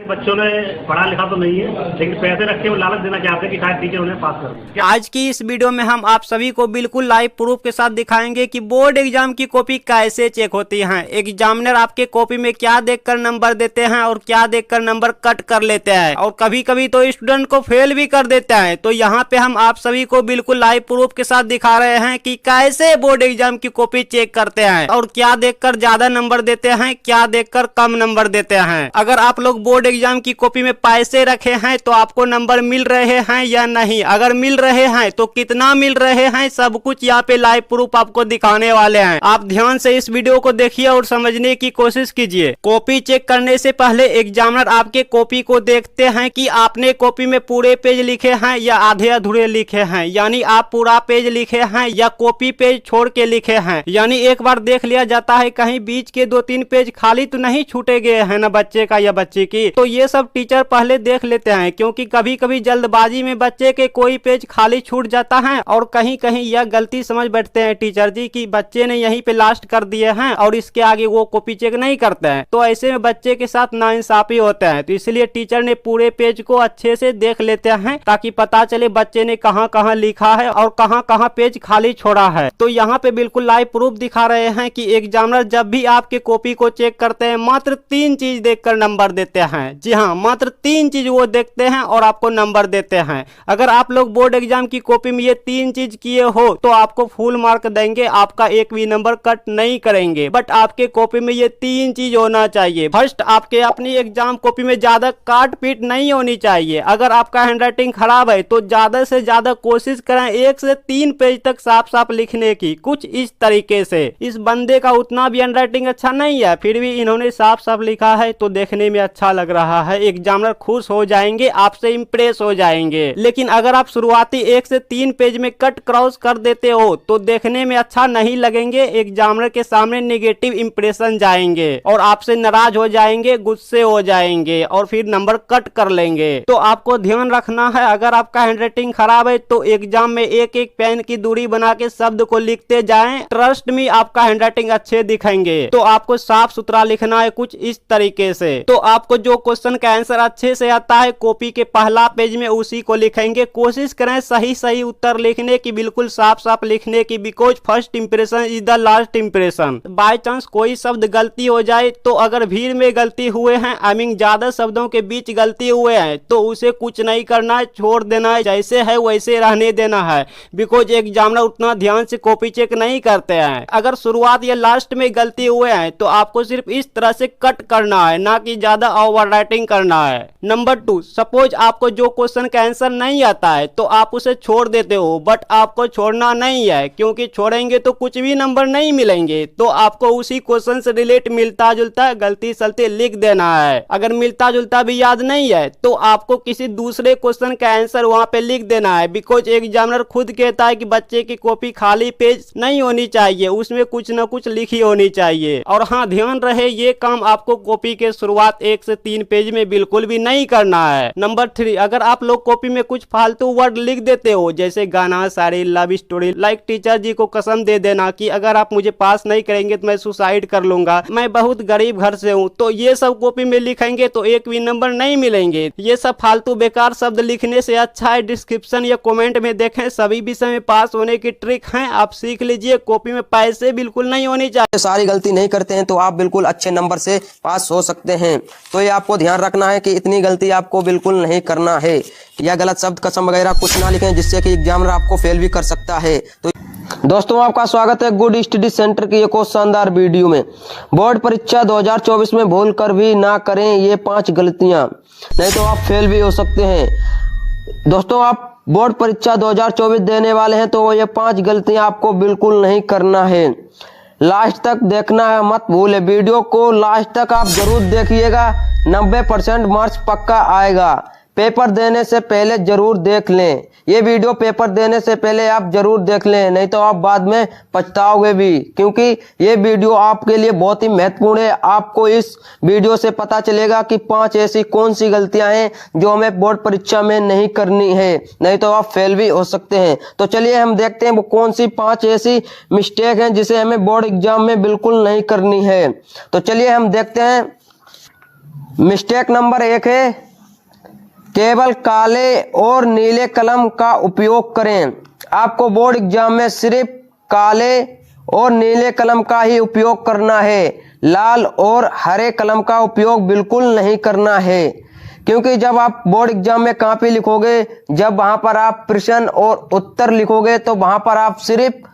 बच्चों ने पढ़ा लिखा तो नहीं है, लेकिन पैसे रख के वो लालच देना चाहते हैं कि शायद टीचर उन्हें पास कर दें। आज की इस वीडियो में हम आप सभी को बिल्कुल लाइव प्रूफ के साथ दिखाएंगे कि बोर्ड एग्जाम की कॉपी कैसे चेक होती है। एग्जामिनर आपके कॉपी में क्या देखकर नंबर देते हैं और क्या देखकर नंबर कट कर लेते हैं, और कभी कभी तो स्टूडेंट को फेल भी कर देते हैं। तो यहाँ पे हम आप सभी को बिल्कुल लाइव प्रूफ के साथ दिखा रहे हैं कि कैसे बोर्ड एग्जाम की कॉपी चेक करते हैं और क्या देखकर ज्यादा नंबर देते हैं, क्या देखकर कम नंबर देते हैं। अगर आप लोग बोर्ड एग्जाम की कॉपी में पैसे रखे हैं तो आपको नंबर मिल रहे हैं या नहीं, अगर मिल रहे हैं तो कितना मिल रहे हैं, सब कुछ यहाँ पे लाइव प्रूफ आपको दिखाने वाले हैं। आप ध्यान से इस वीडियो को देखिए और समझने की कोशिश कीजिए। कॉपी चेक करने से पहले एग्जामिनर आपके कॉपी को देखते हैं कि आपने कॉपी में पूरे पेज लिखे हैं या आधे अधूरे लिखे हैं, यानी आप पूरा पेज लिखे हैं या कॉपी पेज छोड़ के लिखे हैं। यानी एक बार देख लिया जाता है कहीं बीच के 2-3 पेज खाली तो नहीं छूटे गए हैं ना बच्चे का या बच्ची की। तो ये सब टीचर पहले देख लेते हैं, क्योंकि कभी कभी जल्दबाजी में बच्चे के कोई पेज खाली छूट जाता है और कहीं कहीं यह गलती समझ बैठते हैं टीचर जी कि बच्चे ने यहीं पे लास्ट कर दिए हैं और इसके आगे वो कॉपी चेक नहीं करते हैं। तो ऐसे में बच्चे के साथ नाइंसाफी होते हैं। तो इसलिए टीचर ने पूरे पेज को अच्छे से देख लेते हैं ताकि पता चले बच्चे ने कहाँ कहाँ लिखा है और कहाँ कहाँ पेज खाली छोड़ा है। तो यहाँ पे बिल्कुल लाइव प्रूफ दिखा रहे हैं कि एग्जामिनर जब भी आपके कॉपी को चेक करते हैं मात्र 3 चीज देखकर नंबर देते हैं। जी हाँ, मात्र 3 चीज वो देखते हैं और आपको नंबर देते हैं। अगर आप लोग बोर्ड एग्जाम की कॉपी में ये 3 चीज किए हो तो आपको फुल मार्क देंगे, आपका एक भी नंबर कट नहीं करेंगे। बट आपके कॉपी में ये 3 चीज होना चाहिए। फर्स्ट, आपके अपनी एग्जाम कॉपी में ज्यादा काट पीट नहीं होनी चाहिए। अगर आपका हैंडराइटिंग खराब है तो ज्यादा से ज्यादा कोशिश करें 1 से 3 पेज तक साफ साफ लिखने की, कुछ इस तरीके से। इस बंदे का उतना भी हैंडराइटिंग अच्छा नहीं है, फिर भी इन्होंने साफ साफ लिखा है तो देखने में अच्छा लग रहा है। एग्जामिनर खुश हो जाएंगे, आपसे इंप्रेस हो जाएंगे। लेकिन अगर आप शुरुआती 1 से 3 पेज में कट क्रॉस कर देते हो तो देखने में अच्छा नहीं लगेंगे, एग्जामिनर के सामने नेगेटिव इंप्रेशन जाएंगे और आपसे नाराज हो जाएंगे, गुस्से हो जाएंगे और फिर नंबर कट कर लेंगे। तो आपको ध्यान रखना है, अगर आपका हैंडराइटिंग खराब है तो एग्जाम में एक एक पेन की दूरी बना के शब्द को लिखते जाएं। ट्रस्ट में आपका हैंडराइटिंग अच्छे दिखेंगे। तो आपको साफ सुथरा लिखना है कुछ इस तरीके से। तो आपको जो क्वेश्चन का आंसर अच्छे से आता है कॉपी के पहला पेज में उसी को लिखेंगे। कोशिश करें सही सही उत्तर लिखने की, बिल्कुल साफ साफ लिखने की, because first impression is the last impression. By chance कोई शब्द गलती हो जाए तो अगर भीड़ में गलती हुए हैं, आई मीन ज्यादा शब्दों के बीच गलती हुए हैं, तो उसे कुछ नहीं करना है, छोड़ देना है, जैसे है वैसे रहने देना है। बिकॉज एग्जामिनर उतना ध्यान से कॉपी चेक नहीं करते हैं। अगर शुरुआत या लास्ट में गलती हुए हैं तो आपको सिर्फ इस तरह से कट करना है, ना कि ज्यादा ओवर राइटिंग करना है। नंबर 2, सपोज आपको जो क्वेश्चन का आंसर नहीं आता है तो आप उसे छोड़ देते हो, बट आपको छोड़ना नहीं है, क्योंकि छोड़ेंगे तो कुछ भी नंबर नहीं मिलेंगे। तो आपको उसी क्वेश्चन से रिलेट मिलता जुलता गलती सलती लिख देना है। अगर मिलता जुलता भी याद नहीं है तो आपको किसी दूसरे क्वेश्चन का आंसर वहां पे लिख देना है। बिकॉज एग्जामिनर खुद कहता है कि बच्चे की कॉपी खाली पेज नहीं होनी चाहिए, उसमें कुछ न कुछ लिखी होनी चाहिए। और हाँ, ध्यान रहे ये काम आपको कॉपी के शुरुआत 1 से 3 पेज में बिल्कुल भी नहीं करना है। नंबर 3, अगर आप लोग कॉपी में कुछ फालतू वर्ड लिख देते हो जैसे गाना, शायरी, लव स्टोरी, लाइक टीचर जी को कसम दे देना कि अगर आप मुझे पास नहीं करेंगे तो मैं सुसाइड कर लूंगा, मैं बहुत गरीब घर से हूँ, तो ये सब कॉपी में लिखेंगे तो एक भी नंबर नहीं मिलेंगे। ये सब फालतू बेकार शब्द लिखने से अच्छा है डिस्क्रिप्शन या कमेंट में देखें, सभी विषय में पास होने की ट्रिक है, आप सीख लीजिए। कॉपी में पैसे बिल्कुल नहीं होनी चाहिए। सारी गलती नहीं करते हैं तो आप बिल्कुल अच्छे नंबर से पास हो सकते हैं। तो ये आपको ध्यान रखना है कि इतनी गलती आपको बिल्कुल नहीं करना है, या गलत शब्द, कसम वगैरह कुछ ना लिखें जिससे कि एग्जामिनर आपको फेल भी कर सकता है। तो दोस्तों, आपका स्वागत है गुड स्टडी सेंटर की एक और शानदार वीडियो में। बोर्ड परीक्षा 2024 में भूल कर भी ना करें ये 5 गलतियां, नहीं तो आप फेल भी हो सकते हैं। दोस्तों, आप बोर्ड परीक्षा 2024 देने वाले हैं तो ये 5 गलतियां आपको बिल्कुल नहीं करना है। लास्ट तक देखना है, मत भूले। वीडियो को लास्ट तक आप जरूर देखिएगा, 90% मार्क्स पक्का आएगा। पेपर देने से पहले जरूर देख लें ये वीडियो, पेपर देने से पहले आप जरूर देख लें, नहीं तो आप बाद में पछताओगे भी, क्योंकि ये वीडियो आपके लिए बहुत ही महत्वपूर्ण है। आपको इस वीडियो से पता चलेगा कि 5 ऐसी कौन सी गलतियां हैं जो हमें बोर्ड परीक्षा में नहीं करनी है, नहीं तो आप फेल भी हो सकते हैं। तो चलिए हम देखते हैं वो कौन सी 5 ऐसी मिस्टेक हैं जिसे हमें बोर्ड एग्जाम में बिल्कुल नहीं करनी है। तो चलिए हम देखते हैं मिस्टेक नंबर 1 है केवल काले और नीले कलम का उपयोग करें। आपको बोर्ड एग्जाम में सिर्फ काले और नीले कलम का ही उपयोग करना है, लाल और हरे कलम का उपयोग बिल्कुल नहीं करना है। क्योंकि जब आप बोर्ड एग्जाम में कॉपी लिखोगे, जब वहां पर आप प्रश्न और उत्तर लिखोगे तो वहां पर आप सिर्फ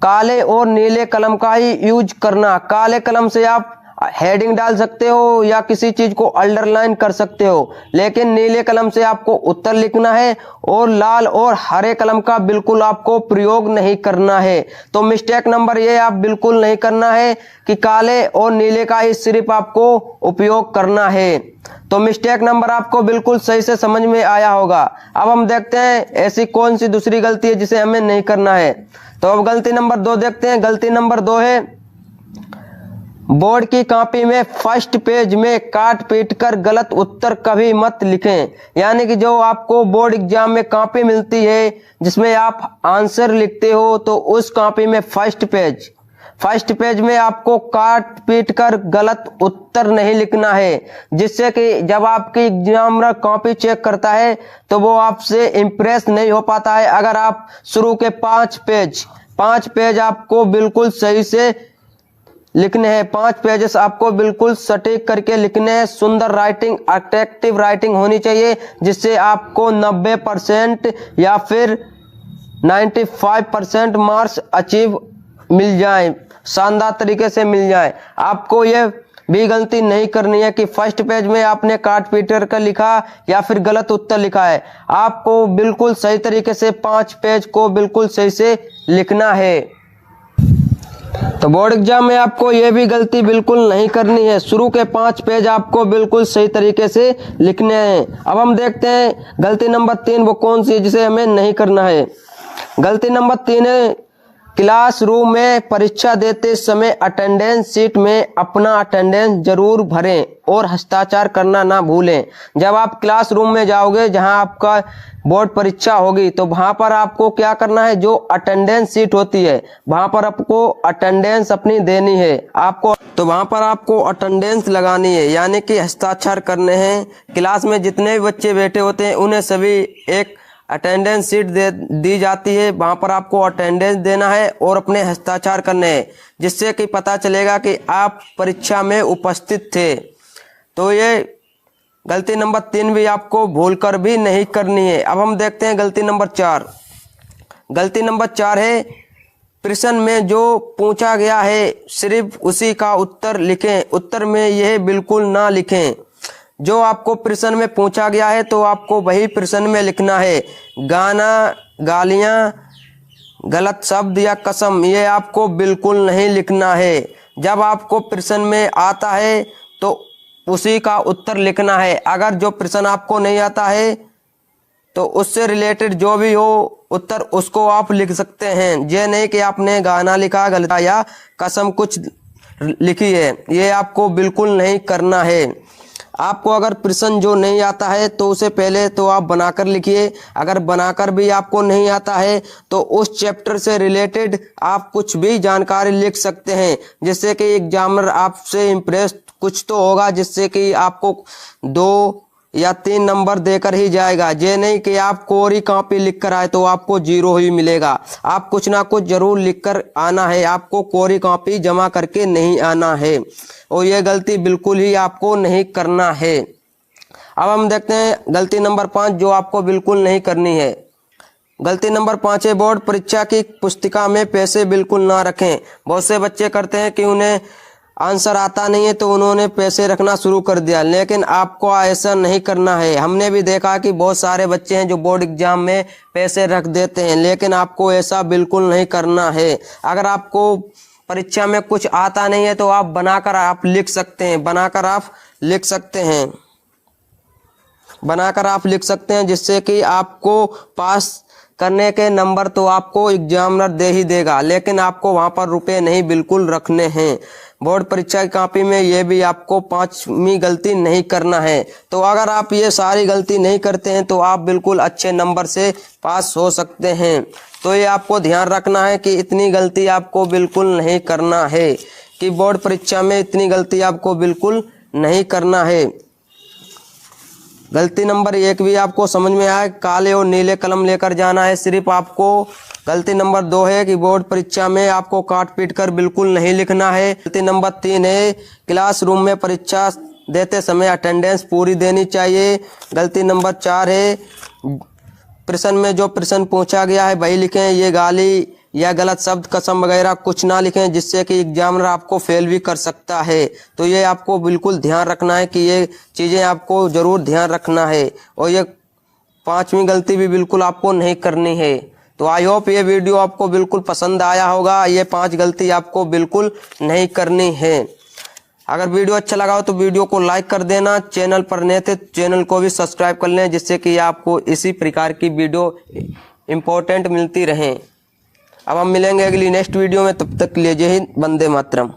काले और नीले कलम का ही यूज करना। काले कलम से आप हेडिंग डाल सकते हो या किसी चीज को अंडरलाइन कर सकते हो, लेकिन नीले कलम से आपको उत्तर लिखना है और लाल और हरे कलम का बिल्कुल आपको प्रयोग नहीं करना है। तो मिस्टेक नंबर ये आप बिल्कुल नहीं करना है कि काले और नीले का ही सिर्फ आपको उपयोग करना है। तो मिस्टेक नंबर आपको बिल्कुल सही से समझ में आया होगा। अब हम देखते हैं ऐसी कौन सी दूसरी गलती है जिसे हमें नहीं करना है। तो अब गलती नंबर 2 देखते हैं। गलती नंबर 2 है बोर्ड की कॉपी में फर्स्ट पेज में काट पीट कर गलत उत्तर कभी मत लिखें। यानी कि जो आपको बोर्ड एग्जाम में कॉपी मिलती है जिसमें आप आंसर लिखते हो, तो उस कॉपी में फर्स्ट पेज में आपको काट पीट कर गलत उत्तर नहीं लिखना है, जिससे कि जब आपकी एग्जामिनर कॉपी चेक करता है तो वो आपसे इम्प्रेस नहीं हो पाता है। अगर आप शुरू के 5 पेज आपको बिल्कुल सही से लिखने हैं, 5 पेजेस आपको बिल्कुल सटीक करके लिखने हैं। सुंदर राइटिंग, अट्रैक्टिव राइटिंग होनी चाहिए, जिससे आपको 90% या फिर 95% मार्क्स अचीव मिल जाए, शानदार तरीके से मिल जाए। आपको ये भी गलती नहीं करनी है कि फर्स्ट पेज में आपने काट पीट कर लिखा या फिर गलत उत्तर लिखा है। आपको बिल्कुल सही तरीके से 5 पेज को बिल्कुल सही से लिखना है। तो बोर्ड एग्जाम में आपको ये भी गलती बिल्कुल नहीं करनी है। शुरू के 5 पेज आपको बिल्कुल सही तरीके से लिखने हैं। अब हम देखते हैं गलती नंबर 3 वो कौन सी है जिसे हमें नहीं करना है। गलती नंबर 3 है क्लासरूम में परीक्षा देते समय अटेंडेंस शीट में अपना अटेंडेंस जरूर भरें और हस्ताक्षर करना ना भूलें। जब आप क्लासरूम में जाओगे जहां आपका बोर्ड परीक्षा होगी, तो वहां पर आपको क्या करना है, जो अटेंडेंस शीट होती है वहां पर आपको अटेंडेंस अपनी देनी है। तो वहां पर आपको अटेंडेंस लगानी है, यानी कि हस्ताक्षर करने हैं। क्लास में जितने भी बच्चे बैठे होते हैं उन्हें सभी एक अटेंडेंस शीट दी जाती है, वहां पर आपको अटेंडेंस देना है और अपने हस्ताक्षर करने हैं, जिससे कि पता चलेगा कि आप परीक्षा में उपस्थित थे। तो ये गलती नंबर 3 भी आपको भूलकर भी नहीं करनी है। अब हम देखते हैं गलती नंबर 4। गलती नंबर 4 है प्रश्न में जो पूछा गया है सिर्फ उसी का उत्तर लिखें। उत्तर में यह बिल्कुल ना लिखें। जो आपको प्रश्न में पूछा गया है तो आपको वही प्रश्न में लिखना है। गाना, गालियां, गलत शब्द या कसम, ये आपको बिल्कुल नहीं लिखना है। जब आपको प्रश्न में आता है तो उसी का उत्तर लिखना है। अगर जो प्रश्न आपको नहीं आता है तो उससे रिलेटेड जो भी हो उत्तर उसको आप लिख सकते हैं। ये नहीं कि आपने गाना लिखा गलत या कसम कुछ लिखी है, ये आपको बिल्कुल नहीं करना है। आपको अगर प्रश्न जो नहीं आता है तो उसे पहले तो आप बनाकर लिखिए। अगर बनाकर भी आपको नहीं आता है तो उस चैप्टर से रिलेटेड आप कुछ भी जानकारी लिख सकते हैं, जिससे कि एग्जामिनर आपसे इम्प्रेस कुछ तो होगा, जिससे कि आपको 2 या 3 नंबर देकर ही जाएगा। ये नहीं कि आप कोरी कॉपी लिख कर आए तो आपको 0 ही मिलेगा। आप कुछ ना कुछ जरूर लिख कर आना है, आपको कोरी कॉपी जमा करके नहीं आना है, और ये गलती बिल्कुल ही आपको नहीं करना है। अब हम देखते हैं गलती नंबर 5 जो आपको बिल्कुल नहीं करनी है। गलती नंबर 5 है बोर्ड परीक्षा की पुस्तिका में पैसे बिल्कुल ना रखें। बहुत से बच्चे करते हैं कि उन्हें आंसर आता नहीं है तो उन्होंने पैसे रखना शुरू कर दिया, लेकिन आपको ऐसा नहीं करना है। हमने भी देखा कि बहुत सारे बच्चे हैं जो बोर्ड एग्जाम में पैसे रख देते हैं, लेकिन आपको ऐसा बिल्कुल नहीं करना है। अगर आपको परीक्षा में कुछ आता नहीं है तो आप बनाकर आप लिख सकते हैं, बनाकर आप लिख सकते हैं, जिससे कि आपको पास करने के नंबर तो आपको एग्जामिनर दे ही देगा, लेकिन आपको वहां पर रुपए नहीं बिल्कुल रखने हैं। बोर्ड परीक्षा की कॉपी में ये भी आपको 5वीं गलती नहीं करना है। तो अगर आप ये सारी गलती नहीं करते हैं तो आप बिल्कुल अच्छे नंबर से पास हो सकते हैं। तो ये आपको ध्यान रखना है कि इतनी गलती आपको बिल्कुल नहीं करना है, कि बोर्ड परीक्षा में इतनी गलती आपको बिल्कुल नहीं करना है। गलती नंबर 1 भी आपको समझ में आए, काले और नीले कलम लेकर जाना है सिर्फ आपको। गलती नंबर 2 है कि बोर्ड परीक्षा में आपको काट पीट कर बिल्कुल नहीं लिखना है। गलती नंबर 3 है क्लासरूम में परीक्षा देते समय अटेंडेंस पूरी देनी चाहिए। गलती नंबर 4 है प्रश्न में जो प्रश्न पूछा गया है वही लिखें, ये गाली या गलत शब्द कसम वगैरह कुछ ना लिखें जिससे कि एग्जामिनर आपको फेल भी कर सकता है। तो ये आपको बिल्कुल ध्यान रखना है कि ये चीज़ें आपको ज़रूर ध्यान रखना है। और ये 5वीं गलती भी बिल्कुल आपको नहीं करनी है। तो आई होप ये वीडियो आपको बिल्कुल पसंद आया होगा। ये 5 गलती आपको बिल्कुल नहीं करनी है। अगर वीडियो अच्छा लगा हो तो वीडियो को लाइक कर देना। चैनल पर नए थे चैनल को भी सब्सक्राइब कर लें जिससे कि आपको इसी प्रकार की वीडियो इम्पोर्टेंट मिलती रहें। अब हम मिलेंगे अगली नेक्स्ट वीडियो में, तब तक के लिए जय हिंद, वंदे मातरम।